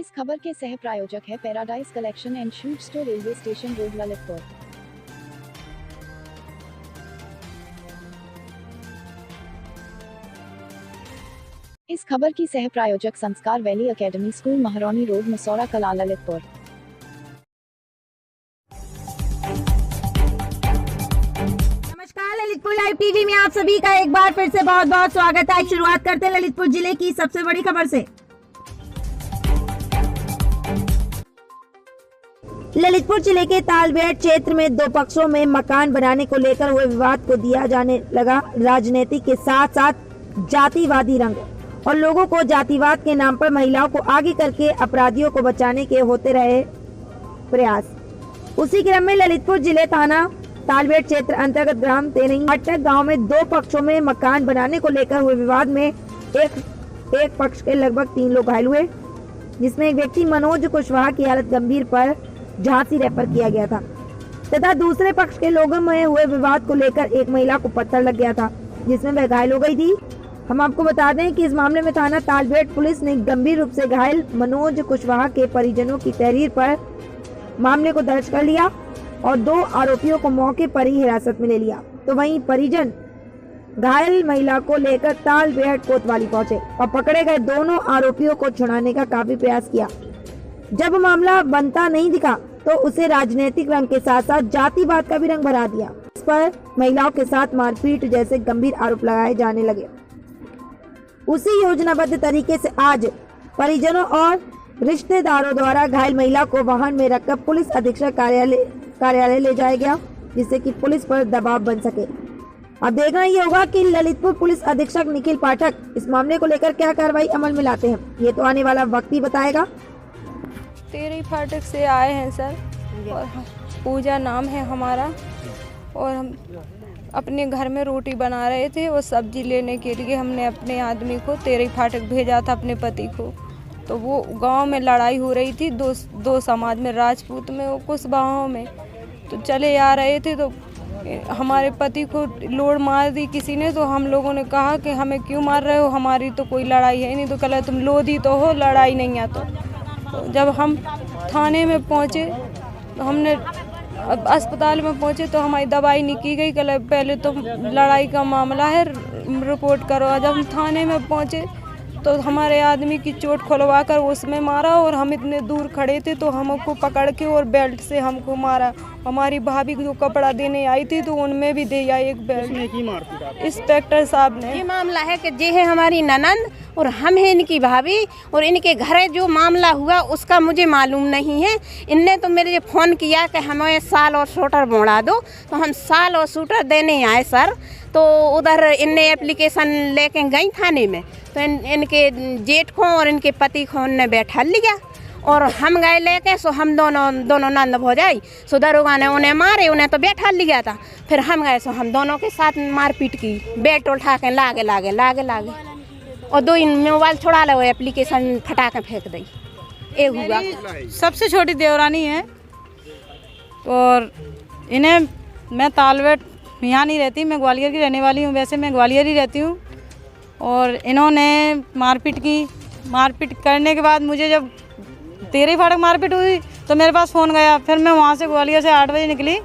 इस खबर के सह प्रायोजक है paradise collection and suit store, railway station road, Lalitpur. इस खबर की सह प्रायोजक Sanskar valley academy school, Mahroni road, Masaura Kala, Lalitpur. Lalitpur live TV में आप सभी का एक बार फिर से बहुत बहुत स्वागत है। शुरुआत करते हैं ललितपुर जिले की सबसे बड़ी खबर से। ललितपुर जिले के तालबेट क्षेत्र में दो पक्षों में मकान बनाने को लेकर हुए विवाद को दिया जाने लगा राजनीति के साथ साथ जातिवादी रंग, और लोगों को जातिवाद के नाम पर महिलाओं को आगे करके अपराधियों को बचाने के होते रहे प्रयास। उसी क्रम में ललितपुर जिले थाना तालबेट क्षेत्र अंतर्गत ग्राम तेरिंगहट्टा गांव में दो पक्षों में मकान बनाने को लेकर हुए विवाद में एक पक्ष के लगभग 3 लोग घायल हुए, जिसमें एक व्यक्ति मनोज कुशवाहा की हालत गंभीर पर झांसी रेफर किया गया था, तथा दूसरे पक्ष के लोगों में हुए विवाद को लेकर एक महिला को पत्थर लग गया था, जिसमें वह घायल हो गई थी। हम आपको बता दें कि इस मामले में थाना तालबेट पुलिस ने गंभीर रूप से घायल मनोज कुशवाहा के परिजनों की तहरीर पर मामले को दर्ज कर लिया और 2 आरोपियों को मौके पर ही हिरासत में ले लिया। तो वहीं परिजन घायल महिला को लेकर तालबेट कोतवाली पहुंचे और पकड़े गए दोनों आरोपियों को छुड़ाने का काफी प्रयास किया। जब मामला बनता नहीं दिखा तो उसे राजनीतिक रंग के साथ साथ जातिवाद का भी रंग भरा दिया। इस पर महिलाओं के साथ मारपीट जैसे गंभीर आरोप लगाए जाने लगे। उसी योजनाबद्ध तरीके से आज परिजनों और रिश्तेदारों द्वारा घायल महिला को वाहन में रखकर पुलिस अधीक्षक कार्यालय ले जाया गया, जिससे कि पुलिस पर दबाव बन सके। अब देखना ये होगा कि ललितपुर पुलिस अधीक्षक निखिल पाठक इस मामले को लेकर क्या कार्रवाई अमल में लाते हैं, ये तो आने वाला वक्त ही बताएगा। तेरी फाटक से आए हैं सर, और पूजा नाम है हमारा, और हम अपने घर में रोटी बना रहे थे और सब्जी लेने के लिए हमने अपने आदमी को तेरी फाटक भेजा था, अपने पति को। तो वो गांव में लड़ाई हो रही थी दो समाज में, राजपूत में और कुशवाहा में। तो चले आ रहे थे तो हमारे पति को लोड मार दी किसी ने। तो हम लोगों ने कहा कि हमें क्यों मार रहे हो, हमारी तो कोई लड़ाई है नहीं। तो कहा तुम लोधी तो हो, लड़ाई नहीं है। तो जब हम थाने में पहुँचे तो हमने अस्पताल में पहुँचे तो हमारी दवाई नहीं की गई। कल पहले तो लड़ाई का मामला है, रिपोर्ट करो। जब हम थाने में पहुँचे तो हमारे आदमी की चोट खुलवा कर उसमें मारा, और हम इतने दूर खड़े थे तो हमको पकड़ के और बेल्ट से हमको मारा। हमारी भाभी जो कपड़ा देने आई थी तो उनमें भी दिया एक बेल्ट, इंस्पेक्टर साहब ने। ये मामला है कि ये है हमारी ननंद और हम हैं इनकी भाभी, और इनके घर जो मामला हुआ उसका मुझे मालूम नहीं है। इनने तो मेरे फ़ोन किया कि हमें साल और शूटर मोड़ा दो, तो हम साल और शूटर देने आए सर। तो उधर इनने एप्लीकेशन लेके गई थाने में, तो इनके जेठ को और इनके पति को उनने बैठा लिया, और हम गए लेके। सो हम दोनों नंद भौजाई, सो दरोगा ने उन्हें मारे, उन्हें तो बैठा लिया था। फिर हम गए, सो हम दोनों के साथ मारपीट की, बेट उठा के लागे और 2 मोबाइल छुड़ा लो, एप्लीकेशन फटा के फेंक दी। ये हुआ। सबसे छोटी देवरानी है, और इन्हें मैं तालबेट यहाँ नहीं रहती, मैं ग्वालियर की रहने वाली हूँ। वैसे मैं ग्वालियर ही रहती हूँ। और इन्होंने मारपीट करने के बाद मुझे जब तेरी फाटक मारपीट हुई तो मेरे पास फ़ोन गया। फिर मैं वहाँ से ग्वालियर से 8 बजे निकली,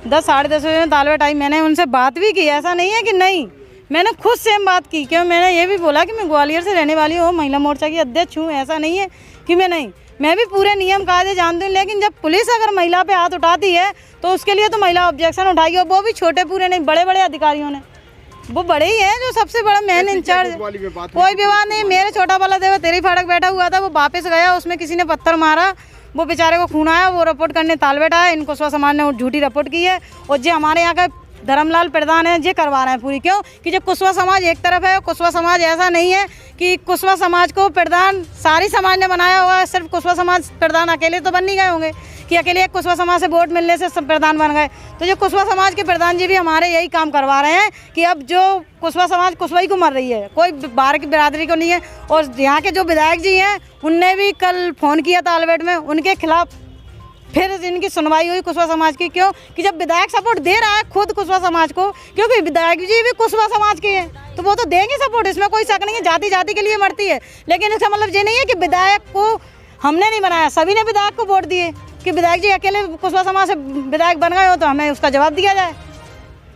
10 साढ़े 10 बजे में तालबेट आई। मैंने उनसे बात भी की, ऐसा नहीं है कि नहीं, मैंने खुद से बात की, क्यों मैंने ये भी बोला कि मैं ग्वालियर से रहने वाली हूँ, महिला मोर्चा की अध्यक्ष हूँ। ऐसा नहीं है कि मैं भी पूरे नियम कायदे जानती हूँ। लेकिन जब पुलिस अगर महिला पे हाथ उठाती है तो उसके लिए तो महिला ऑब्जेक्शन उठाएगी, और वो भी छोटे पूरे नहीं, बड़े बड़े अधिकारियों ने। वो बड़े ही हैं जो सबसे बड़ा मेन इंचार्ज। कोई विवाद नहीं, मेरे छोटा वाला देवा तेरी फाटक बैठा हुआ था, वो वापस गया, उसमें किसी ने पत्थर मारा, वो बेचारे को खून आया, वो रिपोर्ट करने तालबेट आया। इनको स्व समाज ने झूठी रिपोर्ट की है, और जो हमारे यहाँ का धर्मलाल प्रधान है ये करवा रहे हैं पूरी। क्यों कि जब कुशवाहा समाज एक तरफ है, कुशवाहा समाज ऐसा नहीं है कि कुशवाहा समाज को प्रधान सारी समाज ने बनाया हुआ है। सिर्फ कुशवाहा समाज प्रधान अकेले तो बन नहीं गए होंगे कि अकेले एक कुशवाहा समाज से वोट मिलने से सब प्रधान बन गए। तो जो कुशवाहा समाज के प्रधान जी भी हमारे यही काम करवा रहे हैं कि अब जो कुशवाहा समाज कुशवाही को मर रही है, कोई बाहर की बिरादरी को नहीं है। और यहाँ के जो विधायक जी हैं उनने भी कल फ़ोन किया तालबेट में, उनके खिलाफ फिर इनकी सुनवाई हुई कुशवाहा समाज की। क्यों कि जब विधायक सपोर्ट दे रहा है खुद कुशवाहा समाज को, क्योंकि विधायक जी भी कुशवाहा समाज के हैं, तो वो तो देंगे सपोर्ट, इसमें कोई शक नहीं है। जाति के लिए मरती है, लेकिन इसका मतलब ये नहीं है कि विधायक को हमने नहीं बनाया, सभी ने विधायक को वोट दिए कि विधायक जी अकेले कुशवाहा समाज से विधायक बन गए हो तो हमें उसका जवाब दिया जाए।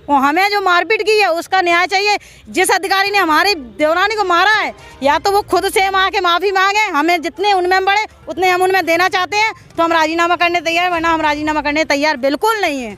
वो हमें जो मारपीट की है उसका न्याय चाहिए। जिस अधिकारी ने हमारी देवरानी को मारा है या तो वो खुद से वहाँ के माफ़ी मांगे, हमें जितने उनमें बढ़े उतने हम उनमें देना चाहते हैं तो हम राजीनामा करने तैयार, वरना हम राजीनामा करने तैयार बिल्कुल नहीं है।